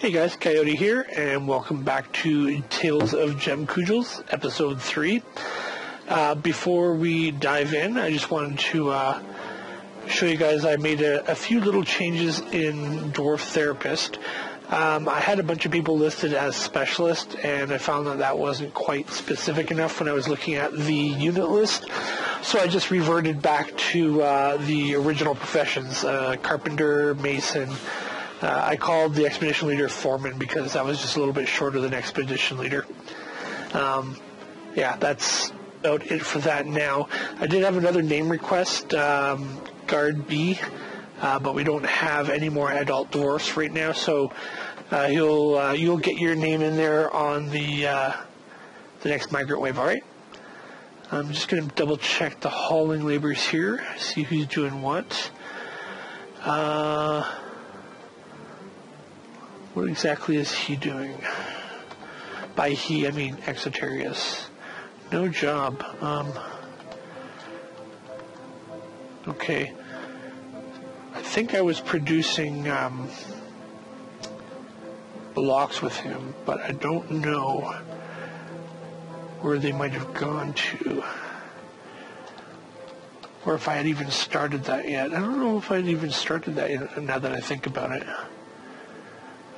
Hey guys, Coyote here, and welcome back to Tales of Gemcudgels, Episode 3. Before we dive in, I just wanted to show you guys I made a few little changes in Dwarf Therapist. I had a bunch of people listed as specialist, and I found that wasn't quite specific enough when I was looking at the unit list. So I just reverted back to the original professions, carpenter, mason. I called the expedition leader foreman because I was just a little bit shorter than expedition leader. Yeah, that's about it for that now. I did have another name request, Guard B, but we don't have any more adult dwarfs right now, so you'll get your name in there on the next migrant wave. All right. I'm just going to double check the hauling laborers here, see who's doing what. What exactly is he doing? By he, I mean Exotarius. No job. Okay. I think I was producing blocks with him, but I don't know where they might have gone to. Or if I had even started that yet. I don't know if I had even started that yet, now that I think about it.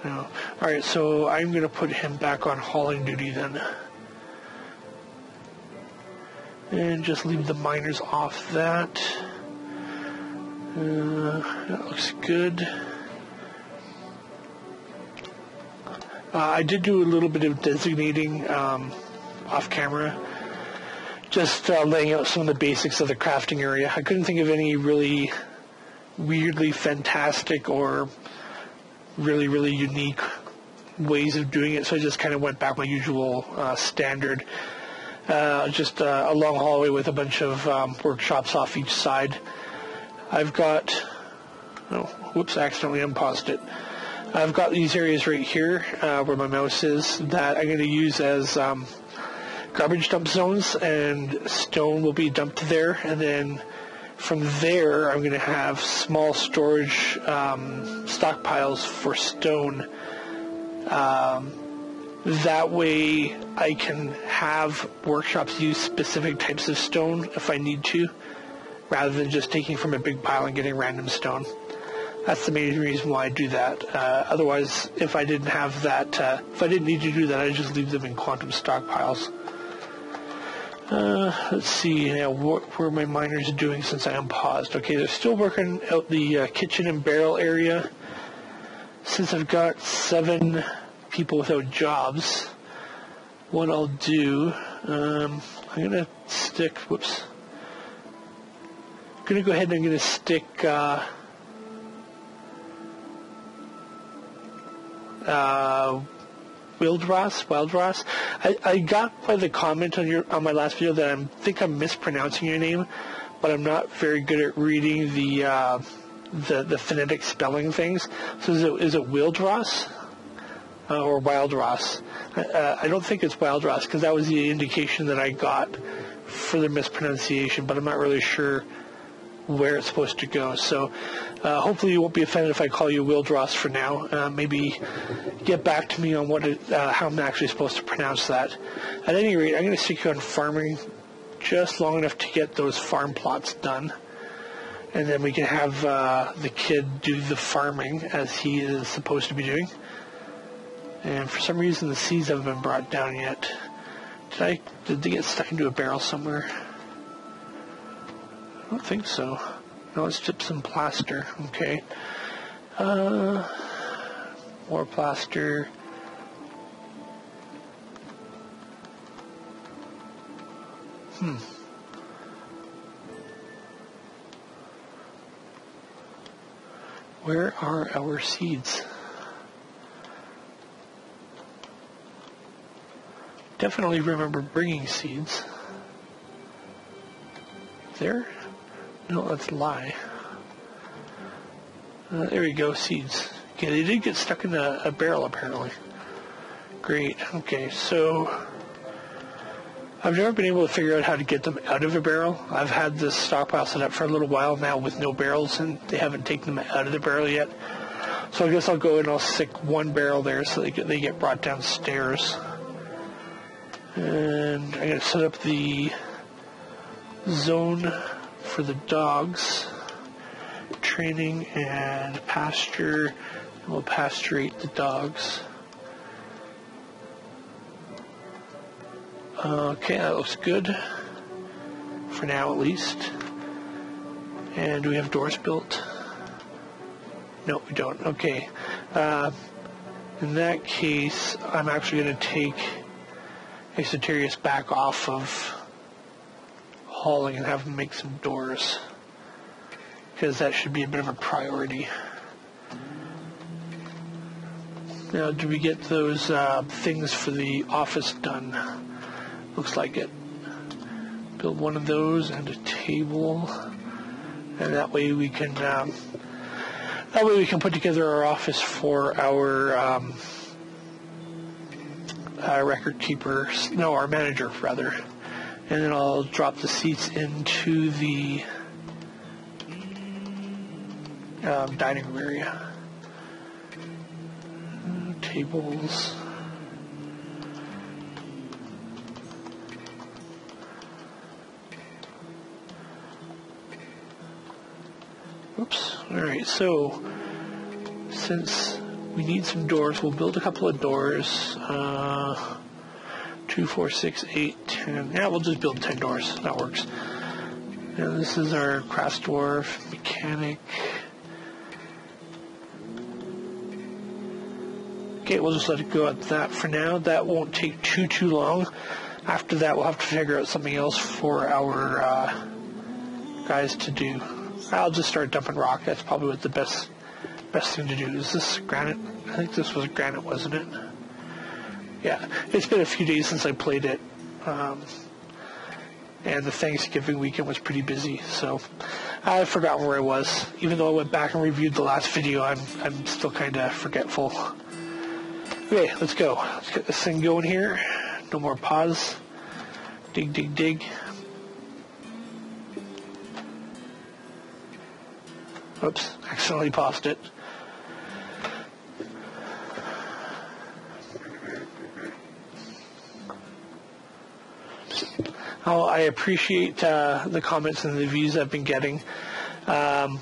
No. Alright, so I'm going to put him back on hauling duty then. And just leave the miners off that. That looks good. I did do a little bit of designating off camera. Just laying out some of the basics of the crafting area. I couldn't think of any really weirdly fantastic or really unique ways of doing it, so I just kind of went back my usual standard, just a long hallway with a bunch of workshops off each side. I've got, oh, whoops, I accidentally unpaused it. I've got these areas right here where my mouse is that I'm going to use as garbage dump zones, and stone will be dumped there, and then from there, I'm going to have small storage stockpiles for stone. That way, I can have workshops use specific types of stone if I need to, rather than just taking from a big pile and getting random stone. That's the main reason why I do that. Otherwise, if I didn't have that, if I didn't need to do that, I'd just leave them in quantum stockpiles. Let's see, what were my miners doing since I unpaused? Okay, they're still working out the kitchen and barrel area. Since I've got 7 people without jobs, what I'll do, I'm going to stick, whoops. I'm going to go ahead and I'm going to stick Wildross. I got by the comment on my last video that I think I'm mispronouncing your name, but I'm not very good at reading the phonetic spelling things. So is it Wildross or Wildross? I don't think it's Wildross because that was the indication that I got for the mispronunciation, but I'm not really sure where it's supposed to go. So hopefully you won't be offended if I call you Wildross for now. Maybe get back to me on how I'm actually supposed to pronounce that. At any rate, I'm going to stick you on farming just long enough to get those farm plots done. And then we can have the kid do the farming as he is supposed to be doing. And for some reason the seeds haven't been brought down yet. Did they get stuck into a barrel somewhere? I don't think so. No, it's gypsum plaster. Okay. More plaster. Where are our seeds? Definitely remember bringing seeds. There? No, that's lie. There we go, seeds. Okay, they did get stuck in a barrel apparently. Great. Okay, so I've never been able to figure out how to get them out of a barrel. I've had this stockpile set up for a little while now with no barrels, and they haven't taken them out of the barrel yet. So I guess I'll go and I'll stick one barrel there so they get brought downstairs. And I'm going to set up the zone for the dogs, training and pasture, and we'll pasturate the dogs. Okay, that looks good, for now at least. And do we have doors built? No, we don't. Okay. In that case, I'm actually going to take Exoterius back off of hauling and have him make some doors, because that should be a bit of a priority. Now, did we get those things for the office done? Looks like it. Build one of those and a table, and that way we can put together our office for our record keeper. No, our manager rather. And then I'll drop the seats into the dining room area. Tables. Oops. Alright, so since we need some doors, we'll build a couple of doors. 2, 4, 6, 8, 10. Yeah, we'll just build 10 doors. That works. And this is our crafts dwarf, mechanic. Okay, we'll just let it go at that for now. That won't take too long. After that, we'll have to figure out something else for our guys to do. I'll just start dumping rock. That's probably what the best thing to do. Is this granite? I think this was granite, wasn't it? Yeah, it's been a few days since I played it, and the Thanksgiving weekend was pretty busy, so I've forgotten where I was. Even though I went back and reviewed the last video, I'm still kind of forgetful. Okay, let's go. Let's get this thing going here. No more pause. Dig, dig, dig. Oops, accidentally paused it. Oh, I appreciate the comments and the views I've been getting. I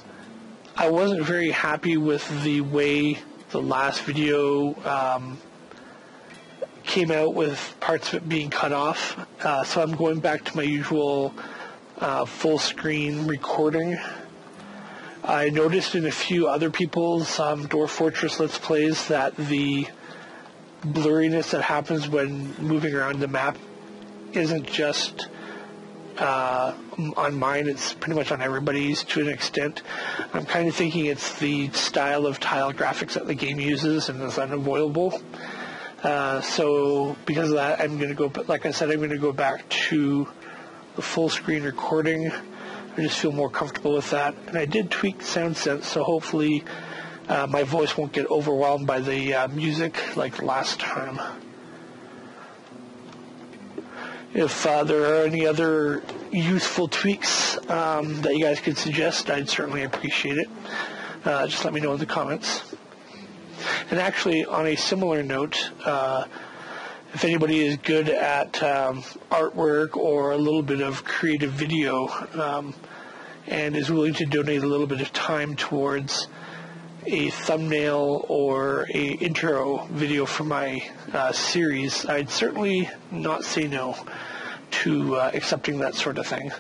wasn't very happy with the way the last video came out, with parts of it being cut off. So I'm going back to my usual full screen recording. I noticed in a few other people's Dwarf Fortress Let's Plays that the blurriness that happens when moving around the map isn't just on mine, it's pretty much on everybody's to an extent. I'm kind of thinking it's the style of tile graphics that the game uses, and it's unavoidable. So because of that, I'm going to go, like I said, I'm going to go back to the full screen recording. I just feel more comfortable with that. And I did tweak SoundSense, so hopefully my voice won't get overwhelmed by the music like last time. If there are any other useful tweaks that you guys could suggest, I'd certainly appreciate it. Just let me know in the comments. And actually, on a similar note, if anybody is good at artwork or a little bit of creative video and is willing to donate a little bit of time towards a thumbnail or a intro video for my series, I'd certainly not say no to accepting that sort of thing.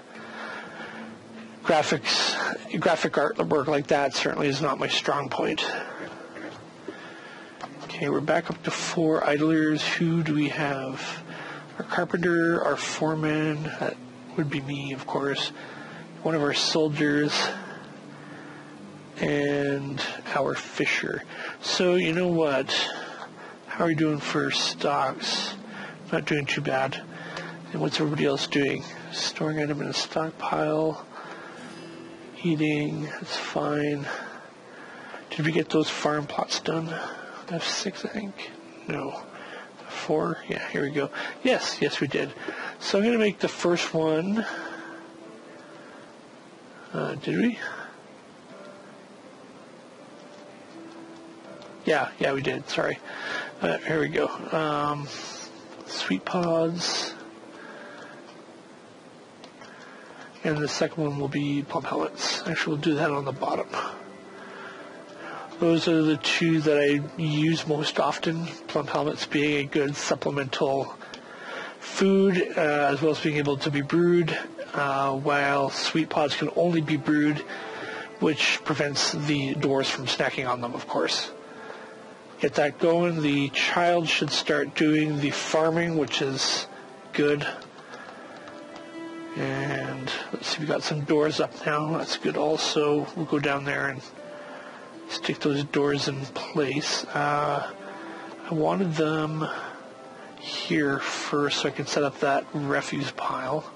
Graphic artwork like that certainly is not my strong point. Okay, we're back up to 4 idlers. Who do we have? Our carpenter, our foreman, that would be me, of course, one of our soldiers, and our fisher. So, you know what? How are we doing for stocks? Not doing too bad. And what's everybody else doing? Storing item in a stockpile. Eating, that's fine. Did we get those farm plots done? F6, I think. No. 4? Yeah, here we go. Yes, we did. So I'm going to make the first one. Did we? Yeah, we did. Sorry. Here we go. Sweet pods. And the second one will be plum pellets. Actually, we'll do that on the bottom. Those are the two that I use most often. Plum pellets being a good supplemental food, as well as being able to be brewed, while sweet pods can only be brewed, which prevents the doors from snacking on them, of course. Get that going. The child should start doing the farming, which is good. And let's see, we got some doors up now. That's good also. We'll go down there and stick those doors in place. I wanted them here first so I can set up that refuse pile.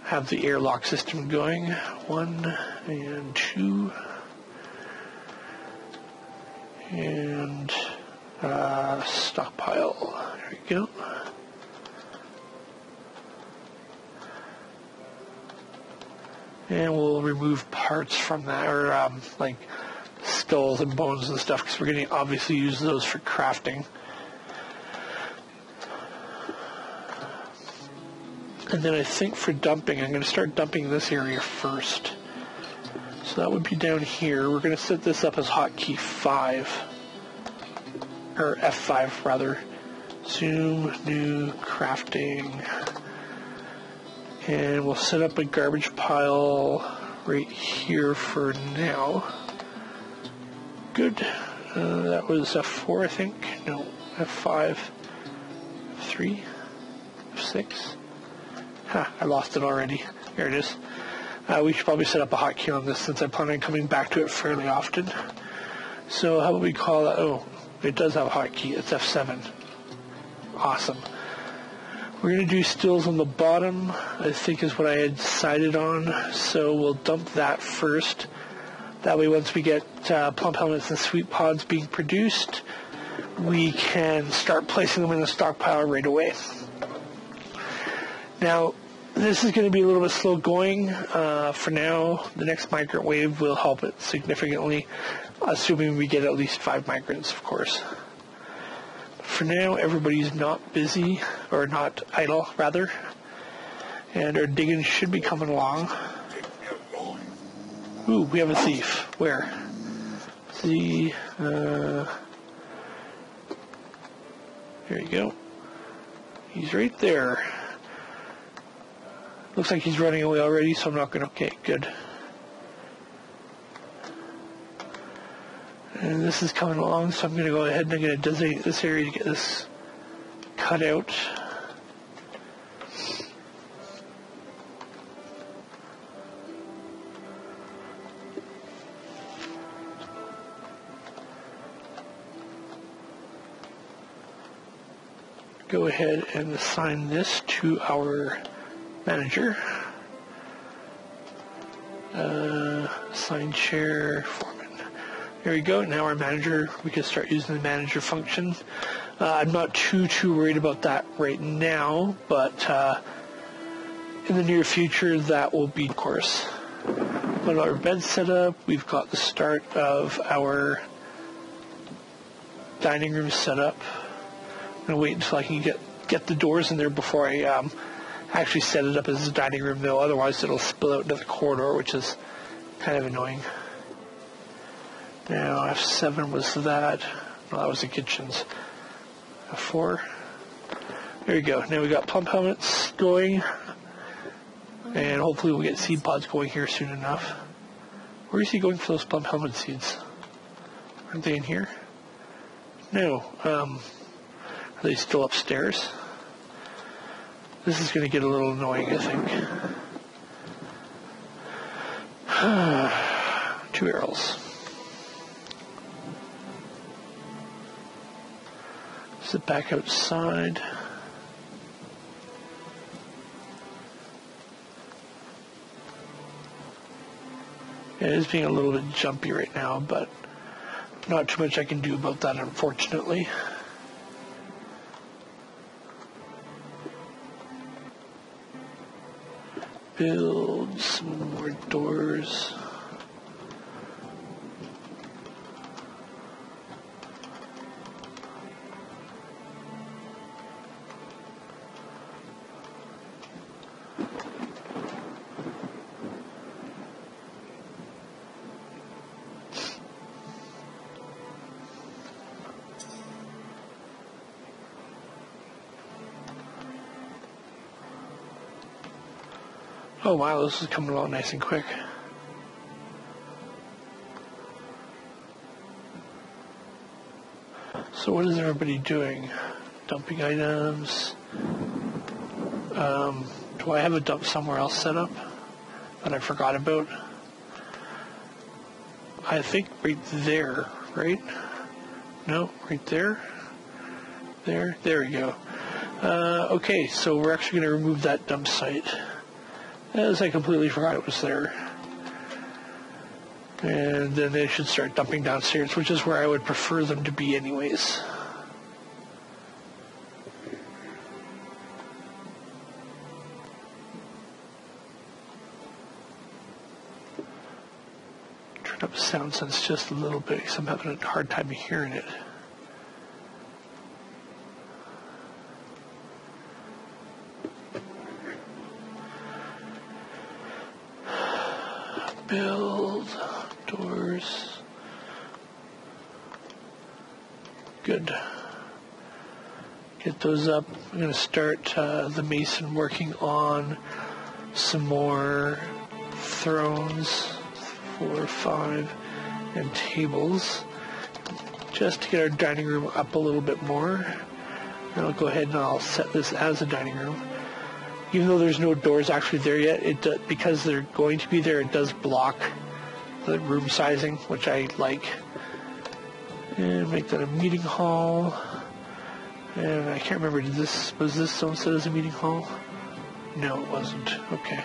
Have the airlock system going. 1 and 2. And stockpile. There we go. And we'll remove parts from that, or like skulls and bones and stuff, because we're going to obviously use those for crafting. And then I think for dumping, I'm going to start dumping this area first. So that would be down here. We're going to set this up as hotkey 5, or F5 rather. Zoom, new, crafting. And we'll set up a garbage pile right here for now. Good. That was F4, I think. No, F5, F3, F6. I lost it already. Here it is. We should probably set up a hotkey on this since I plan on coming back to it fairly often. So how about we call that? Oh, it does have a hotkey. It's F7. Awesome. We're going to do stills on the bottom, I think is what I had decided on. So we'll dump that first. That way once we get plum pellets and sweet pods being produced, we can start placing them in the stockpile right away. Now, this is going to be a little bit slow going for now. The next migrant wave will help it significantly, assuming we get at least 5 migrants, of course. For now, everybody's not busy, or not idle, rather. And our digging should be coming along. Ooh, we have a thief. Where? See, there you go. He's right there. Looks like he's running away already, so I'm not going to... Okay, good. And this is coming along, so I'm going to go ahead and I'm going to designate this area to get this cut out. Go ahead and assign this to our manager. Assign chair, foreman. There we go. Now our manager, we can start using the manager function. I'm not too worried about that right now, but in the near future that will be, of course. Got our bed set up. We've got the start of our dining room set up. I'm going to wait until I can get the doors in there before I actually set it up as a dining room, though. Otherwise it'll spill out into the corridor, which is kind of annoying. Now, F7 was that. No, that was the kitchens. F4. There we go. Now we got plum pellets going. And hopefully we'll get seed pods going here soon enough. Where is he going for those plum pellet seeds? Aren't they in here? No. Are they still upstairs? This is going to get a little annoying, I think. 2 arrows. Sit back outside. It is being a little bit jumpy right now, but not too much I can do about that, unfortunately. Build some more doors. Oh wow, this is coming along nice and quick. So what is everybody doing? Dumping items. Do I have a dump somewhere else set up that I forgot about? I think right there, right? No, right there. There we go. Okay, so we're actually going to remove that dump site, as I completely forgot it was there. And then they should start dumping downstairs, which is where I would prefer them to be anyways. Turn up sound sense just a little bit because I'm having a hard time hearing it. Build doors. Good. Get those up. I'm going to start the mason working on some more thrones, 4, 5, and tables, just to get our dining room up a little bit more. And I'll go ahead and I'll set this as a dining room. Even though there's no doors actually there yet, because they're going to be there, it does block the room sizing, which I like. And make that a meeting hall. And I can't remember, was this zone set as a meeting hall? No, it wasn't. Okay.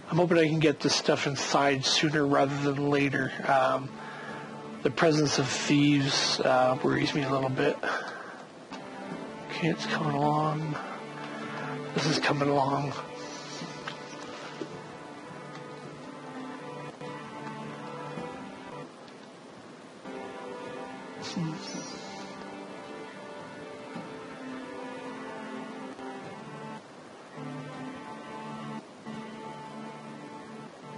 I'm hoping I can get this stuff inside sooner rather than later. The presence of thieves worries me a little bit. Okay, it's coming along. This is coming along.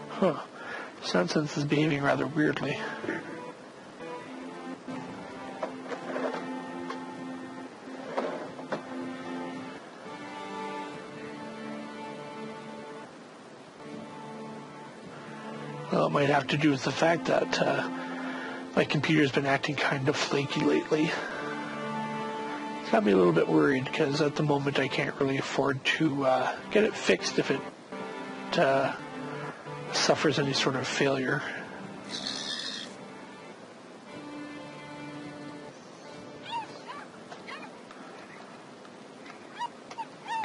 Huh. Sound sense is behaving rather weirdly. Well, it might have to do with the fact that my computer's been acting kind of flaky lately. It's got me a little bit worried because at the moment I can't really afford to get it fixed if it suffers any sort of failure.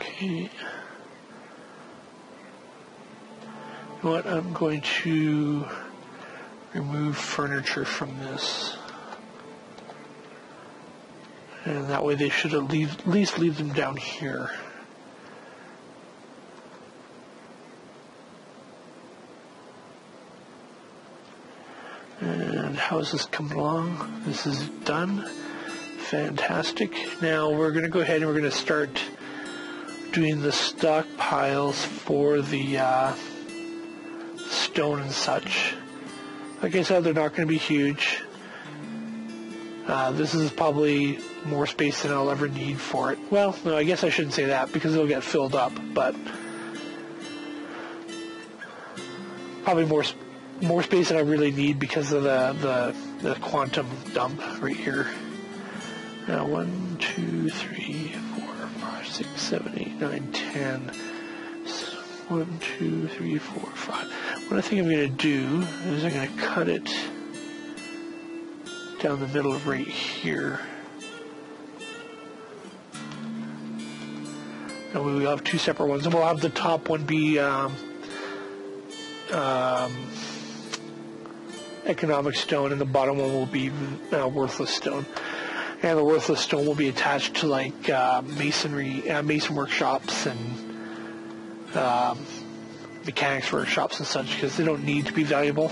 Okay. You know what? I'm going to remove furniture from this. And that way they should at least leave them down here. And how is this coming along? This is done. Fantastic. Now we're going to go ahead and we're going to start doing the stockpiles for the stone and such. Like I said, they're not going to be huge. This is probably more space than I'll ever need for it. Well, no, I guess I shouldn't say that because it'll get filled up, but probably more space than I really need because of the quantum dump right here. Now 1, 2, 3, 4, 5, 6, 7, 8, 9, 10. 1, 2, 3, 4, 5. What I think I'm going to do is I'm going to cut it down the middle of right here. And we'll have two separate ones. And we'll have the top one be economic stone, and the bottom one will be worthless stone. And the worthless stone will be attached to like mason workshops and mechanics workshops and such, because they don't need to be valuable.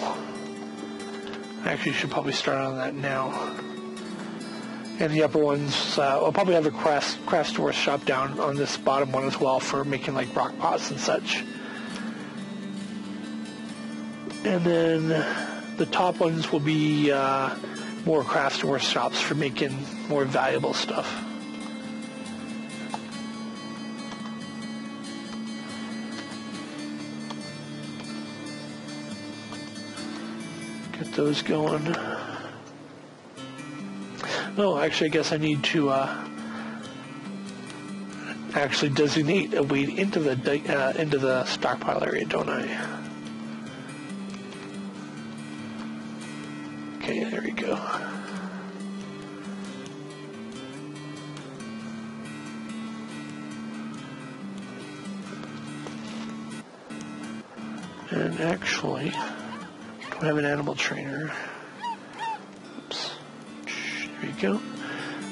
I actually should probably start on that now. And the upper ones, I'll probably have a craft workshop down on this bottom one as well for making like rock pots and such. And then the top ones will be more craft workshops for making more valuable stuff. Get those going. Oh, actually, I guess I need to actually designate a weight into the stockpile area, don't I? Okay, there we go. And actually, don't have an animal trainer. Oops. There we go.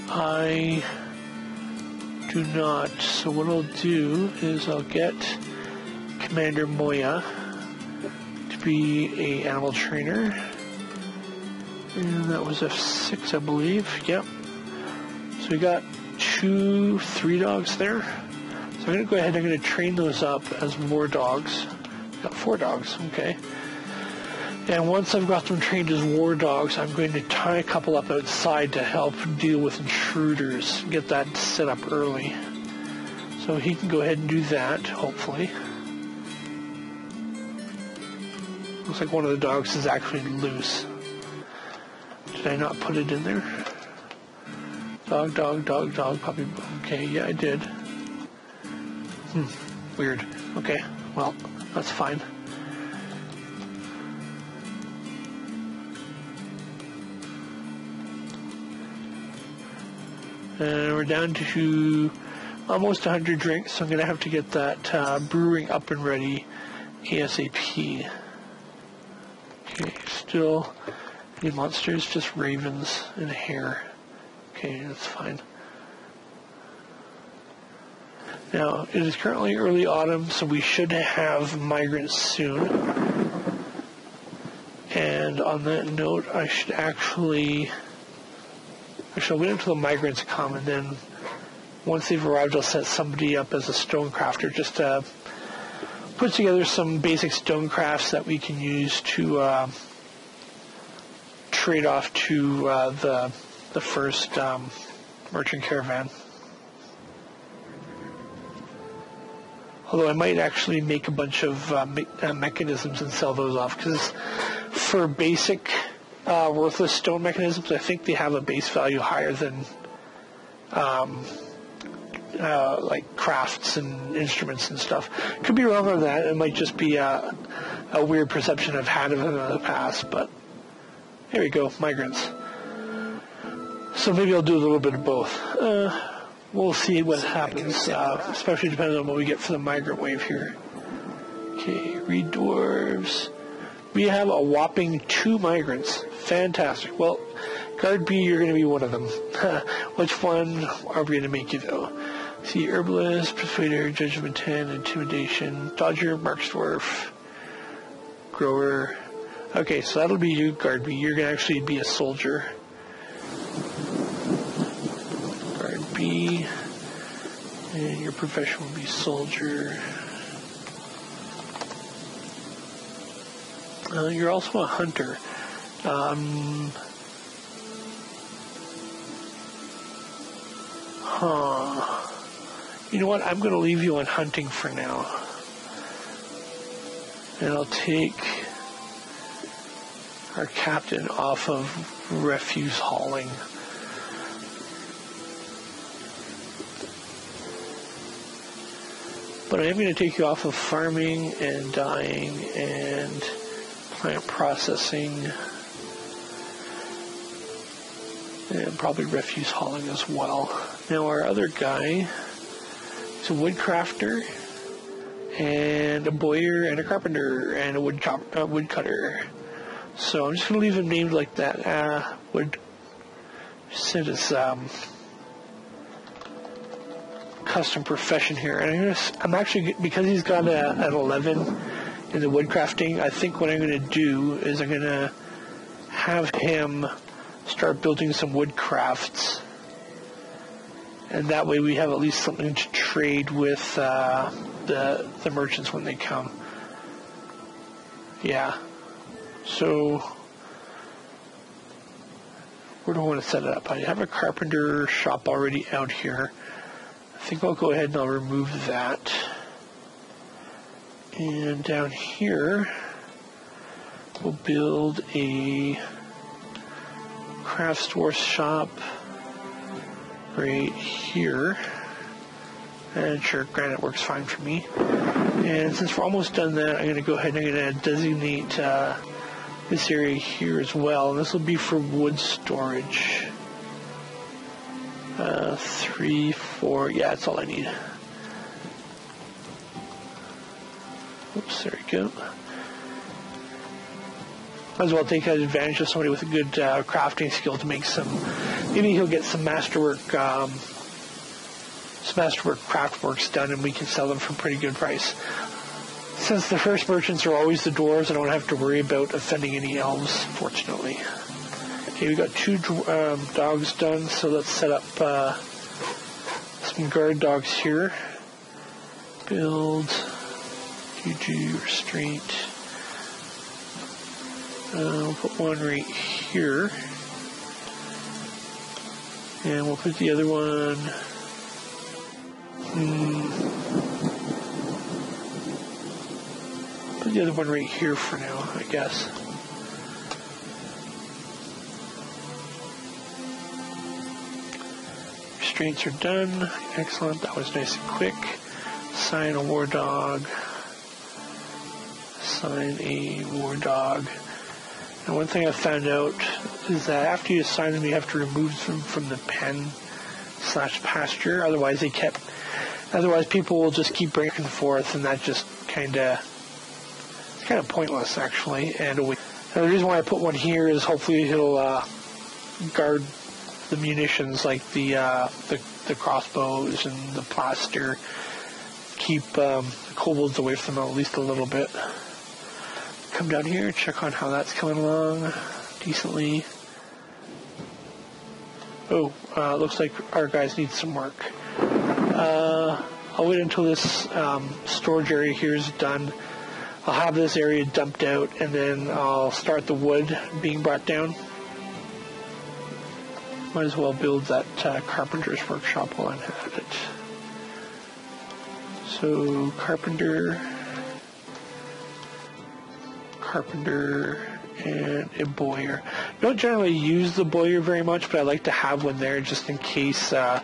I do not. So what I'll do is I'll get Commander Moya to be an animal trainer. And that was F6, I believe. Yep. So we got 3 dogs there. So I'm going to go ahead and I'm going to train those up as war dogs. Got 4 dogs, okay. And once I've got them trained as war dogs, I'm going to tie a couple up outside to help deal with intruders, get that set up early. So he can go ahead and do that, hopefully. Looks like one of the dogs is actually loose. Did I not put it in there? Dog, dog, dog, dog, puppy. Okay, yeah, I did. Weird. Okay, well, that's fine. And we're down to almost 100 drinks, so I'm going to have to get that brewing up and ready ASAP. Okay, still any monsters, just ravens and a hare. Okay, that's fine. Now, it is currently early autumn, so we should have migrants soon. And on that note, I should actually I'll wait until the migrants come, and then once they've arrived, I'll set somebody up as a stonecrafter just to put together some basic stonecrafts that we can use to trade off to the first merchant caravan. Although I might actually make a bunch of mechanisms and sell those off, because for basic worthless stone mechanisms, I think they have a base value higher than like crafts and instruments and stuff. Could be wrong on that. It might just be a weird perception I've had of them in the past, but here we go, migrants. So maybe I'll do a little bit of both. We'll see what happens, especially depending on what we get for the migrant wave here. Okay, reed dwarves. We have a whopping 2 migrants. Fantastic. Well, Guard B, you're going to be one of them. Which one are we going to make you, though? See, Herbalist, Persuader, Judgment 10, Intimidation, Dodger, Marksdwarf, Grower. Okay, so that'll be you, Guard B. You're going to actually be a soldier. Guard B. And your profession will be soldier. You're also a hunter. You know what? I'm going to leave you on hunting for now. And I'll take our captain off of refuse hauling. But I am going to take you off of farming and dyeing and plant processing, and probably refuse hauling as well. Now our other guy is a woodcrafter, and a bowyer, and a carpenter, and a woodcutter. So I'm just going to leave him named like that. Set his custom profession here, and I'm actually, because he's got an 11 in the woodcrafting, I think what I'm going to do is I'm going to have him start building some woodcrafts, and that way we have at least something to trade with the merchants when they come. Yeah. So where do I want to set it up? I have a carpenter shop already out here. I think I'll go ahead and I'll remove that. And down here, we'll build a craft store shop right here. And sure, granite works fine for me. And since we're almost done that, I'm going to go ahead and I'm going to designate this area here as well. And this will be for wood storage. 3, 4, yeah, that's all I need. Oops, there we go. Might as well take advantage of somebody with a good crafting skill to make some, maybe he'll get some masterwork craft works done and we can sell them for a pretty good price. Since the first merchants are always the dwarves, I don't have to worry about offending any elves, fortunately. Okay, we got 2 dogs done, so let's set up some guard dogs here. Build, Juju, restraint. We'll put one right here. And we'll put the other one... Put the other one right here for now, I guess. Restraints are done. Excellent. That was nice and quick. Assign a war dog. Assign a war dog. And one thing I found out is that after you assign them, you have to remove them from the pen/pasture. Otherwise, people will just keep bringing forth, and that just kind of pointless, actually. And the reason why I put one here is hopefully he'll guard the munitions, like the crossbows and the plaster. Keep the kobolds away from them at least a little bit. Come down here, check on how that's coming along decently. Oh, looks like our guys need some work. I'll wait until this storage area here is done. I'll have this area dumped out, and then I'll start the wood being brought down. Might as well build that carpenter's workshop while I'm at it. So, carpenter, and a bowyer. I don't generally use the bowyer very much, but I like to have one there just in case a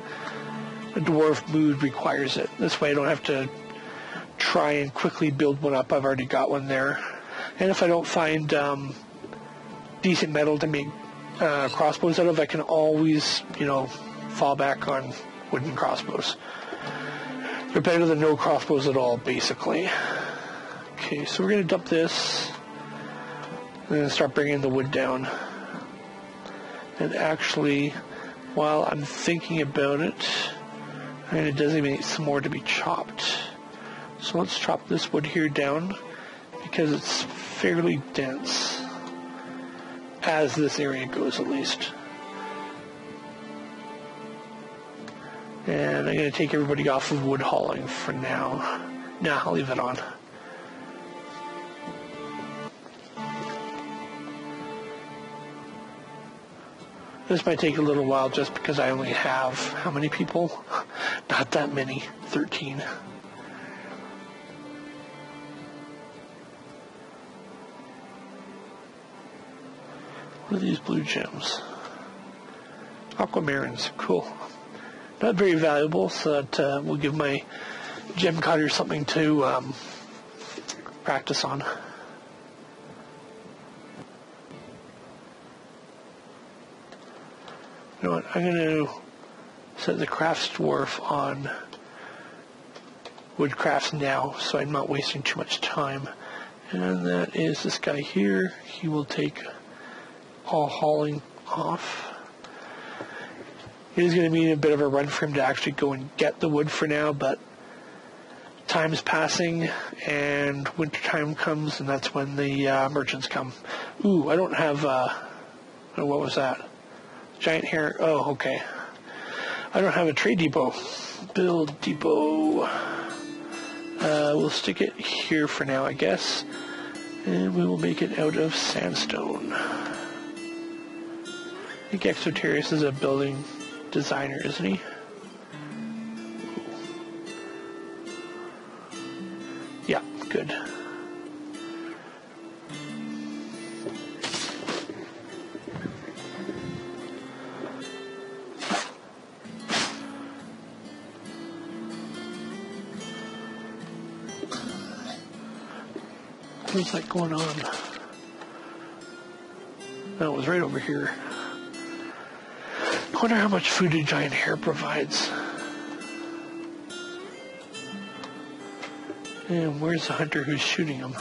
dwarf mood requires it. This way I don't have to try and quickly build one up. I've already got one there. And if I don't find decent metal to make crossbows out of, I can always, fall back on wooden crossbows. They're better than no crossbows at all, basically. Okay, so we're going to dump this and then start bringing the wood down. And actually, while I'm thinking about it, I'm going to designate some more to be chopped. So let's chop this wood here down because it's fairly dense, as this area goes at least. And I'm going to take everybody off of wood hauling for now. Nah, I'll leave it on. This might take a little while just because I only have, how many people? Not that many, 13. What are these blue gems? Aquamarines, cool. Not very valuable, so that will give my Gemcudgels something to practice on. You know what, I'm going to set the crafts dwarf on woodcrafts now, so I'm not wasting too much time. And that is this guy here. He will take all hauling off. It is going to be a bit of a run for him to actually go and get the wood for now, but time's passing and winter time comes, and that's when the merchants come. Ooh, I don't have, oh, what was that? Giant hair, oh, okay. I don't have a trade depot. Build depot. We'll stick it here for now, I guess. And we will make it out of sandstone. I think Exoterius is a building designer, isn't he? Yeah, good. What's that going on? No, it was right over here. I wonder how much food a giant hare provides. And where's the hunter who's shooting him?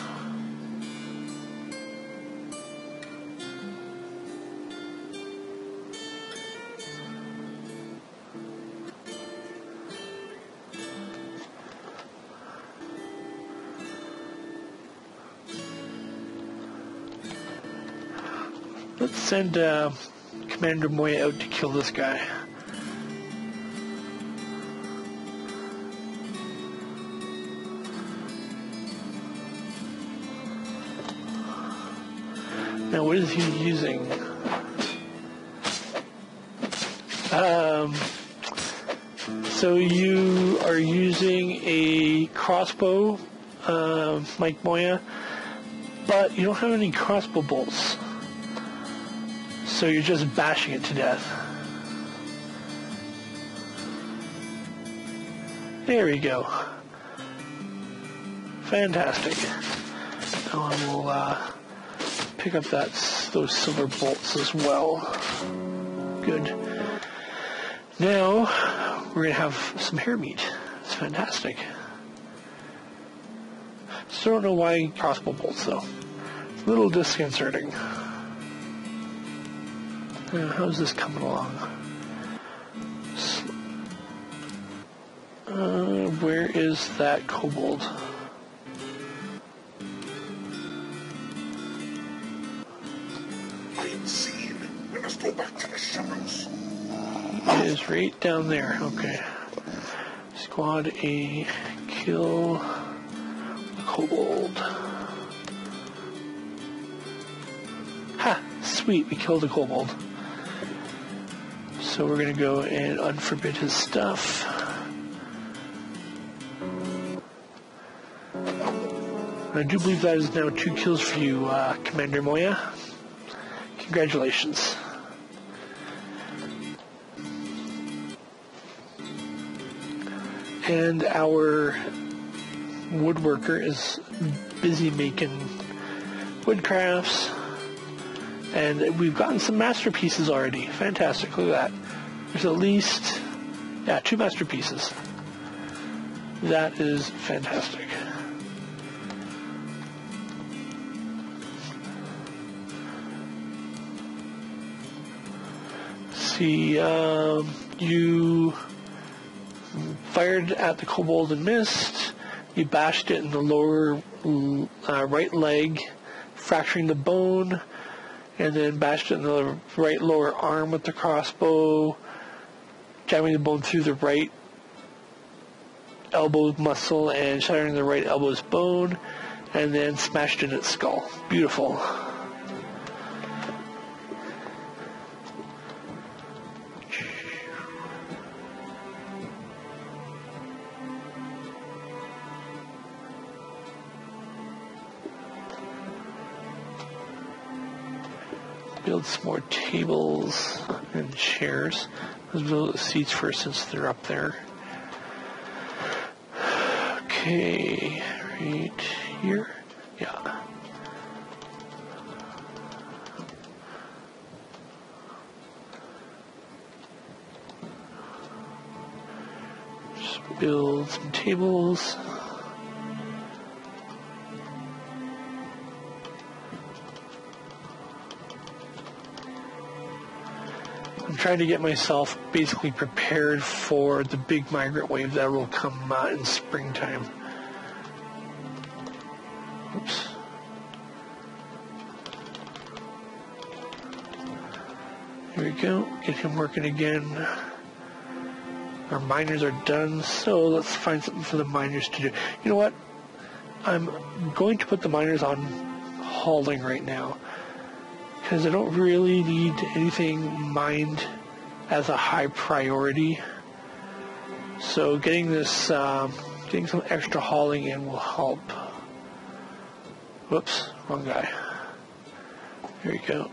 Let's send Commander Moya out to kill this guy. Now, what is he using? So you are using a crossbow, Mike Moya, but you don't have any crossbow bolts. So you're just bashing it to death. There we go. Fantastic. Now I will pick up those silver bolts as well. Good. Now we're gonna have some hare meat. It's fantastic. Still don't know why crossbow bolts though. It's a little disconcerting. How's this coming along? Where is that kobold? I am seen. We must go back to the shadows. It is right down there. Okay. Squad A, kill the kobold. Ha! Sweet, we killed the kobold. So we're going to go and unforbid his stuff. I do believe that is now 2 kills for you, Commander Moya. Congratulations. And our woodworker is busy making wood crafts. And we've gotten some masterpieces already. Fantastic, look at that. There's at least, 2 masterpieces. That is fantastic. See, you fired at the kobold and missed. You bashed it in the lower right leg, fracturing the bone. And then bashed it in the right lower arm with the crossbow, jamming the bone through the right elbow muscle and shattering the right elbow's bone, and then smashed in its skull. Beautiful. Build some more tables and chairs. Let's build the seats first since they're up there. Okay, right here. Yeah. Just build some tables. I'm trying to get myself basically prepared for the big migrant wave that will come in springtime. Oops. Here we go. Get him working again. Our miners are done, so let's find something for the miners to do. You know what? I'm going to put the miners on hauling right now, because I don't really need anything mined as a high priority. So getting this, getting some extra hauling in will help. Whoops, wrong guy. Here we go.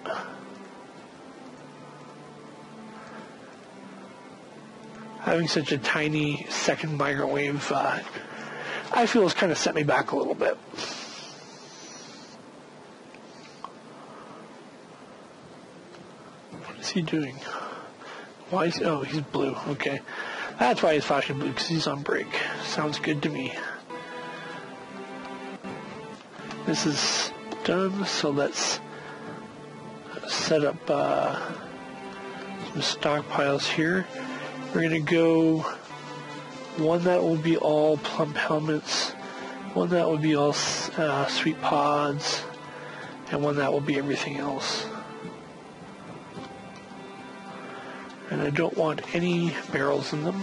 Having such a tiny second migrant wave, I feel has kind of set me back a little bit. What is he doing? Why is oh, he's blue. Okay. That's why he's flashing blue, because he's on break. Sounds good to me. This is done, so let's set up some stockpiles here. We're going to go one that will be all plump helmets, one that will be all sweet pods, and one that will be everything else. And I don't want any barrels in them.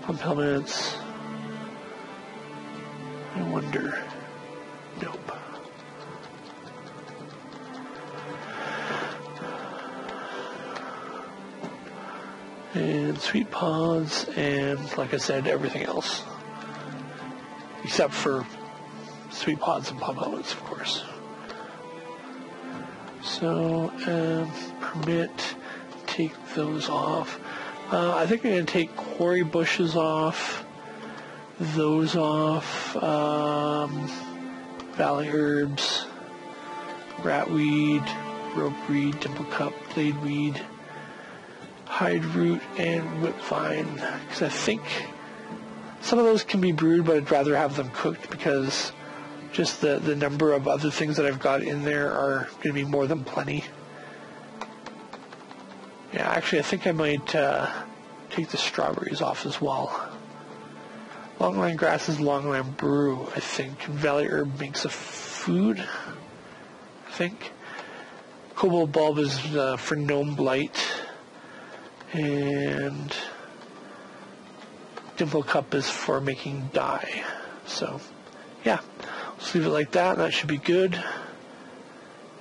Pump helmets. I wonder. Nope. And sweet pods, and like I said, everything else. Except for sweet pods and pump helmets, of course. So, permit, take those off. I think I'm going to take quarry bushes off, those off, valley herbs, ratweed, ropeweed, dimplecup, bladeweed, hide root, and whipvine, because I think some of those can be brewed, but I'd rather have them cooked because just the number of other things that I've got in there are going to be more than plenty. Yeah, actually, I think I might take the strawberries off as well. Longline grass is longline brew, I think. Valley herb makes a food, I think. Cobalt bulb is for gnome blight. And dimple cup is for making dye. So, yeah, let's leave it like that. That should be good.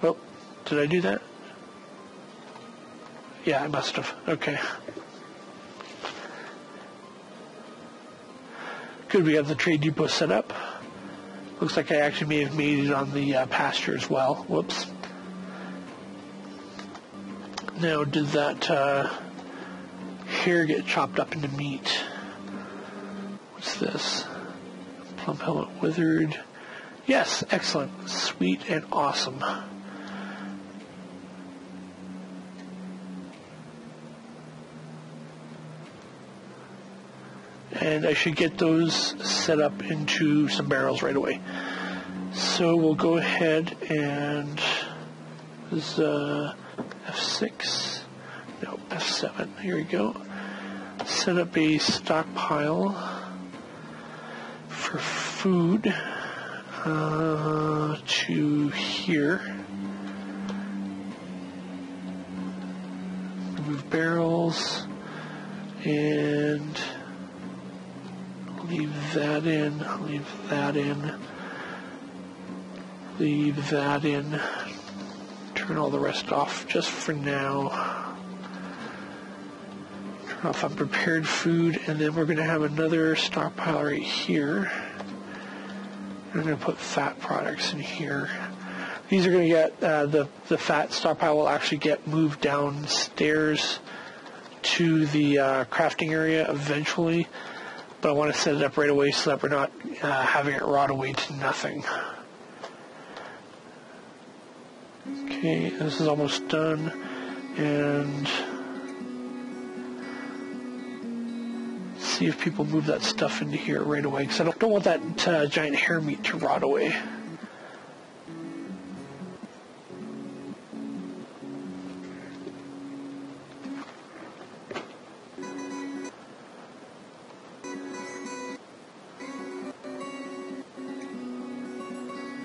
Oh, did I do that? Yeah, I must have. Okay. Good, we have the trade depot set up. Looks like I actually may have made it on the pasture as well. Whoops. Now, did that hair get chopped up into meat? What's this? Plump helmet withered. Yes, excellent. Sweet and awesome. And I should get those set up into some barrels right away. So we'll go ahead and this is F6, no, F7, here we go. Set up a stockpile for food to here. Remove barrels and leave that in, leave that in, leave that in. Turn all the rest off just for now. Turn off unprepared food, and then we're going to have another stockpile right here. I'm going to put fat products in here. These are going to get, the fat stockpile will actually get moved downstairs to the crafting area eventually. But I want to set it up right away so that we're not having it rot away to nothing. Okay, this is almost done. And see if people move that stuff into here right away, because I don't want that giant hair meat to rot away.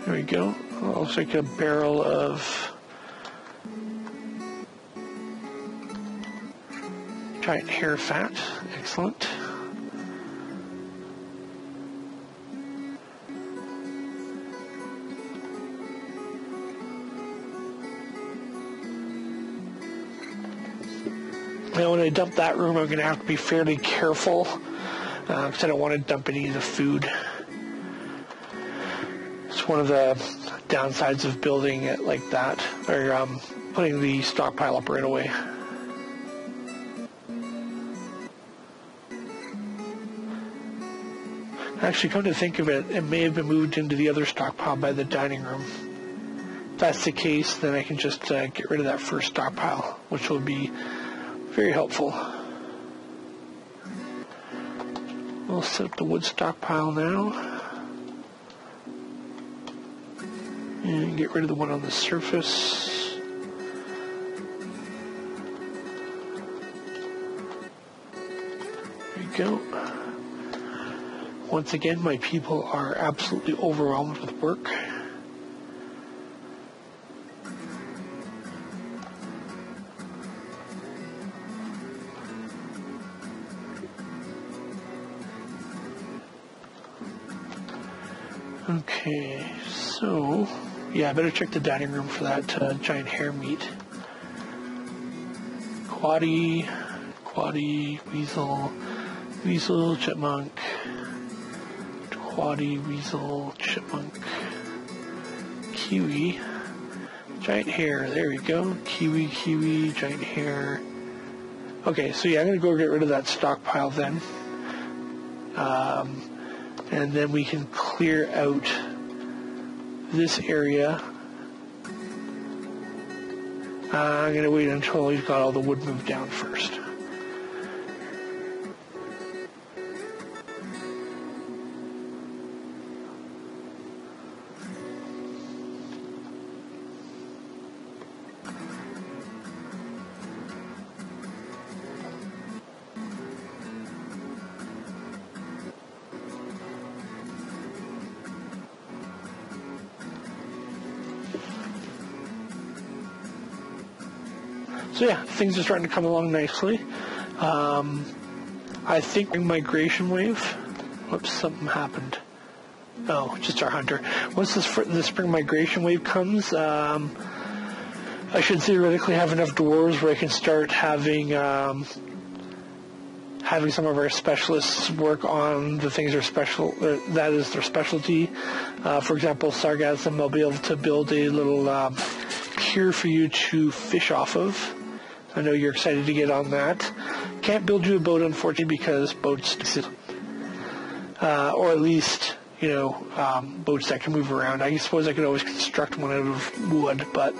There we go. I'll take a barrel of giant hair fat. Excellent. Now when I dump that room, I'm going to have to be fairly careful because I don't want to dump any of the food. It's one of the downsides of building it like that, or putting the stockpile up right away. Actually, come to think of it, it may have been moved into the other stockpile by the dining room. If that's the case, then I can just get rid of that first stockpile, which will be very helpful. We'll set up the wood stockpile now. And get rid of the one on the surface. There you go. Once again, my people are absolutely overwhelmed with work. Okay, so, yeah, I better check the dining room for that giant hare meat. Quaddy, weasel, chipmunk. Quaddy, weasel, chipmunk. Kiwi, giant hare, there we go. Kiwi, giant hare. Okay, so yeah, I'm going to go get rid of that stockpile then. And then we can clear out this area. I'm going to wait until we've got all the wood moved down first. So yeah, things are starting to come along nicely. I think migration wave. Whoops, something happened. Oh, just our hunter. Once the spring migration wave comes, I should theoretically have enough dwarves where I can start having some of our specialists work on the things that is their specialty. For example, sargassum, I'll be able to build a little pier for you to fish off of. I know you're excited to get on that. Can't build you a boat, unfortunately, because boats, or at least, boats that can move around. I suppose I could always construct one out of wood, but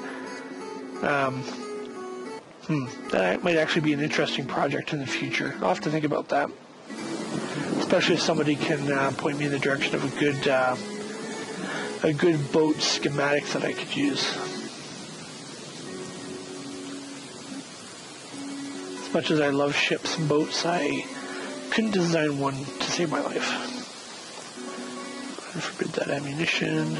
that might actually be an interesting project in the future. I'll have to think about that, especially if somebody can point me in the direction of a good boat schematic that I could use. As much as I love ships and boats, I couldn't design one to save my life. I forbid that ammunition.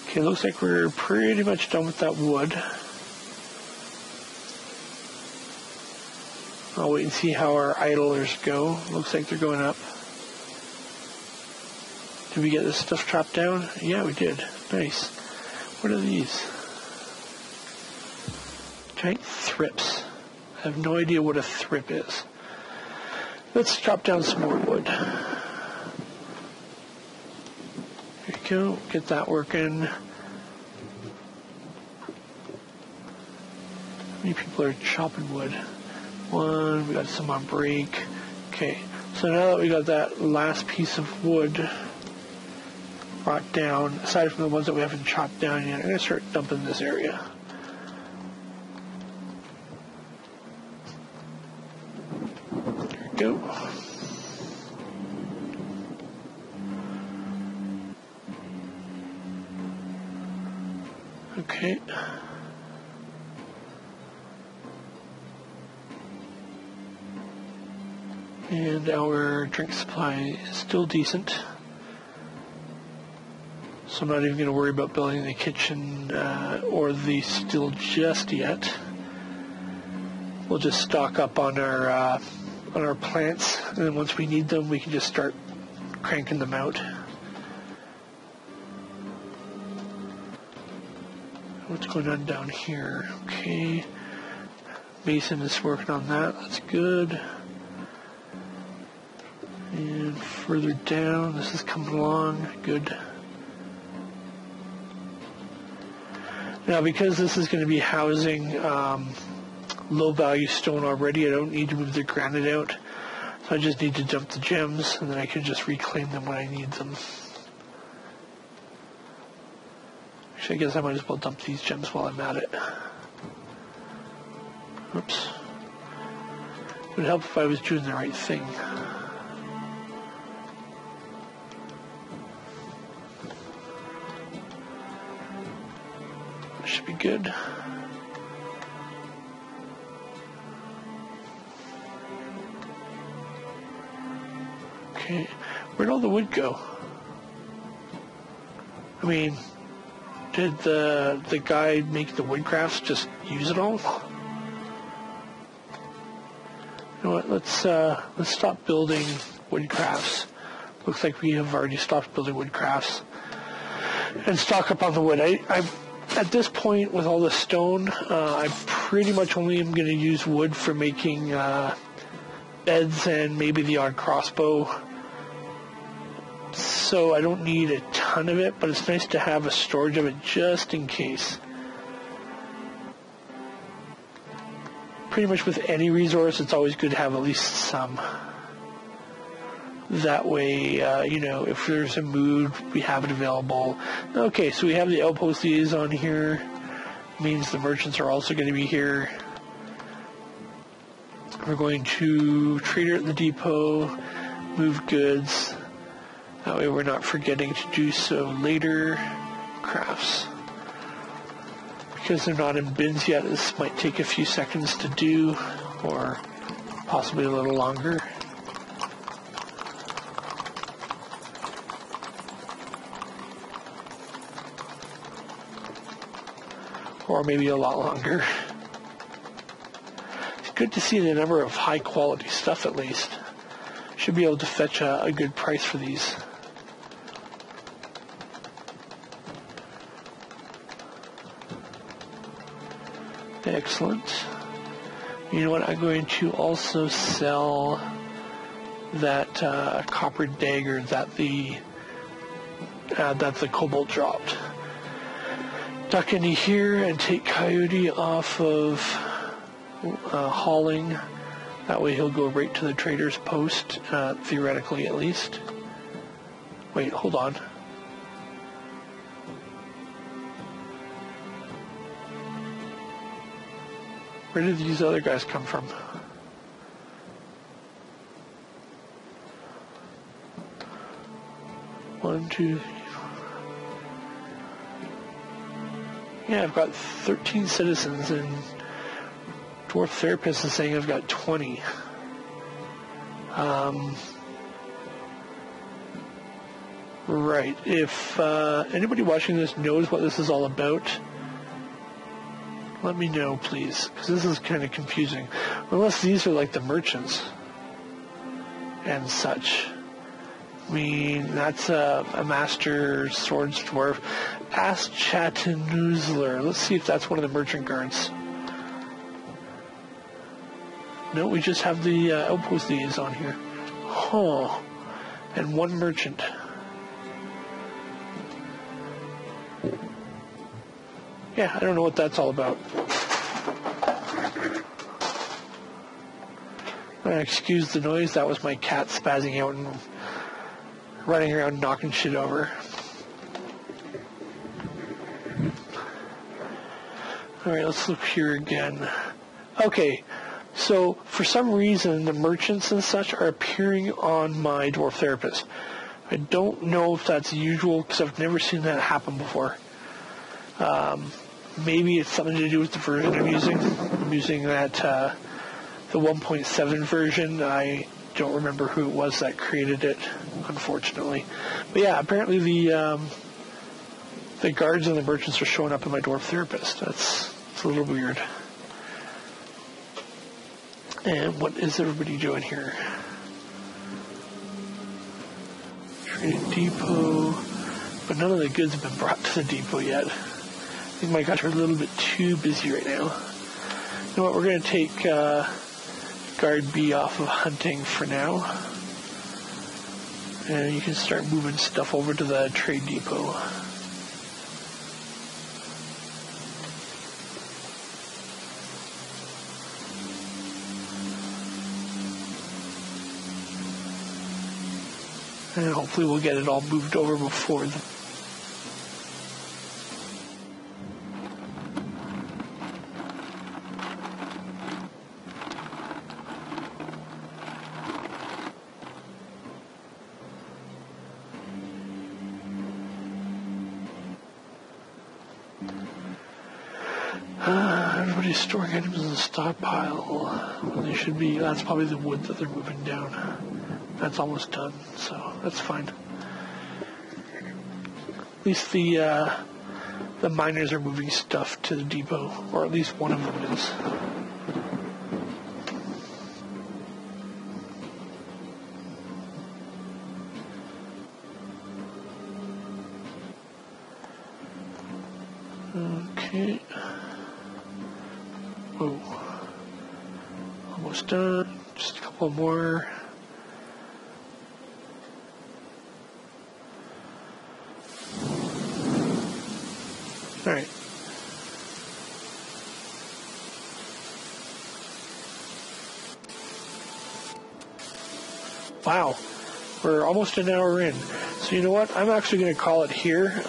Okay, looks like we're pretty much done with that wood. I'll wait and see how our idlers go. Looks like they're going up. Did we get this stuff chopped down? Yeah, we did. Nice. What are these? Giant thrips. I have no idea what a thrip is. Let's chop down some more wood. There you go. Get that working. How many people are chopping wood? One, we got some on break. Okay, so now that we got that last piece of wood brought down, aside from the ones that we haven't chopped down yet, I'm going to start dumping this area. There we go. Okay. And our drink supply is still decent. So I'm not even going to worry about building the kitchen or the still just yet. We'll just stock up on our plants, and then once we need them, we can just start cranking them out. What's going on down here? Okay. Mason is working on that. That's good. And further down, this is coming along. Good. Now, because this is going to be housing low-value stone already, I don't need to move the granite out. So I just need to dump the gems, and then I can just reclaim them when I need them. Actually, I guess I might as well dump these gems while I'm at it. Oops. It would help if I was doing the right thing. That should be good. Okay, where'd all the wood go? I mean, did the guy make the wood crafts just use it all? You know what? Let's stop building wood crafts. Looks like we have already stopped building wood crafts and stock up on the wood. I at this point with all the stone, I pretty much only am going to use wood for making beds and maybe the odd crossbow. So I don't need a ton of it, but it's nice to have a storage of it just in case. Pretty much with any resource, it's always good to have at least some. That way, you know, if there's a mood, we have it available. Okay, so we have the outpost liaison here. Means the merchants are also going to be here. We're going to trader at the depot, move goods. That way we're not forgetting to do so later. Crafts. Because they're not in bins yet, this might take a few seconds to do, or possibly a little longer. Or maybe a lot longer. It's good to see the number of high quality stuff at least. Should be able to fetch a good price for these. Excellent. You know what? I'm going to also sell that copper dagger that the kobold dropped. Duck into here and take Coyote off of hauling. That way he'll go right to the trader's post, theoretically at least. Wait, hold on. Where did these other guys come from? One, two, three. Yeah, I've got 13 citizens, and Dwarf Therapist is saying I've got 20. Right. If anybody watching this knows what this is all about, let me know, please, because this is kind of confusing. Unless these are like the merchants and such. I mean, that's a master swords dwarf. Ask Chattanoozer. Let's see if that's one of the merchant guards. No, we just have the outpost liaison here. Huh. And one merchant. Yeah, I don't know what that's all about. Excuse the noise, that was my cat spazzing out and running around knocking shit over. Alright, let's look here again. Okay, so for some reason the merchants and such are appearing on my Dwarf Therapist. I don't know if that's usual because I've never seen that happen before. Maybe it's something to do with the version I'm using. I'm using that the 1.7 version. I don't remember who it was that created it, unfortunately. But yeah, apparently the guards and the merchants are showing up in my Dwarf Therapist. It's a little weird. And what is everybody doing here? Trading depot. But none of the goods have been brought to the depot yet. I think my guys are a little bit too busy right now. You know what, we're going to take Guard B off of hunting for now. And you can start moving stuff over to the trade depot. And hopefully we'll get it all moved over before the... Everybody's storing items in the stockpile when they should be. That's probably the wood that they're moving down. That's almost done, so that's fine. At least the miners are moving stuff to the depot, or at least one of them is. Okay. Oh, almost done. Just a couple more. All right. Wow, we're almost an hour in. So you know what? I'm actually going to call it here.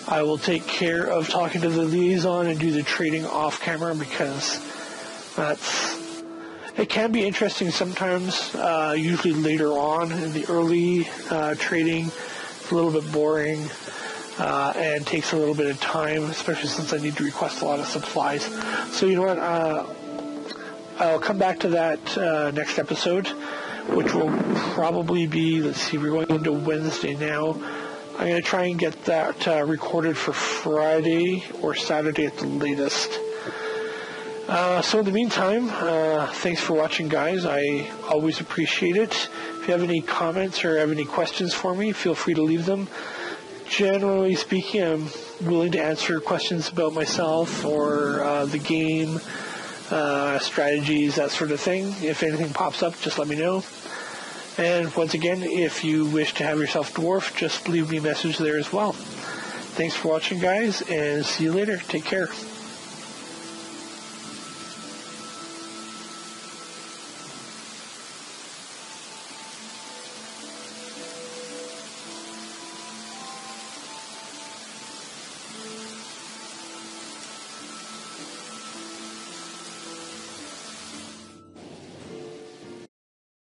I will take care of talking to the liaison and do the trading off camera because it can be interesting sometimes, usually later on in the early trading. It's a little bit boring and takes a little bit of time, especially since I need to request a lot of supplies. So you know what? I'll come back to that next episode, which will probably be, let's see, we're going into Wednesday now. I'm going to try and get that recorded for Friday or Saturday at the latest. So in the meantime, thanks for watching, guys. I always appreciate it. If you have any comments or have any questions for me, feel free to leave them. Generally speaking, I'm willing to answer questions about myself or the game, strategies, that sort of thing. If anything pops up, just let me know. And once again, if you wish to have yourself dwarfed, just leave me a message there as well. Thanks for watching, guys, and see you later. Take care.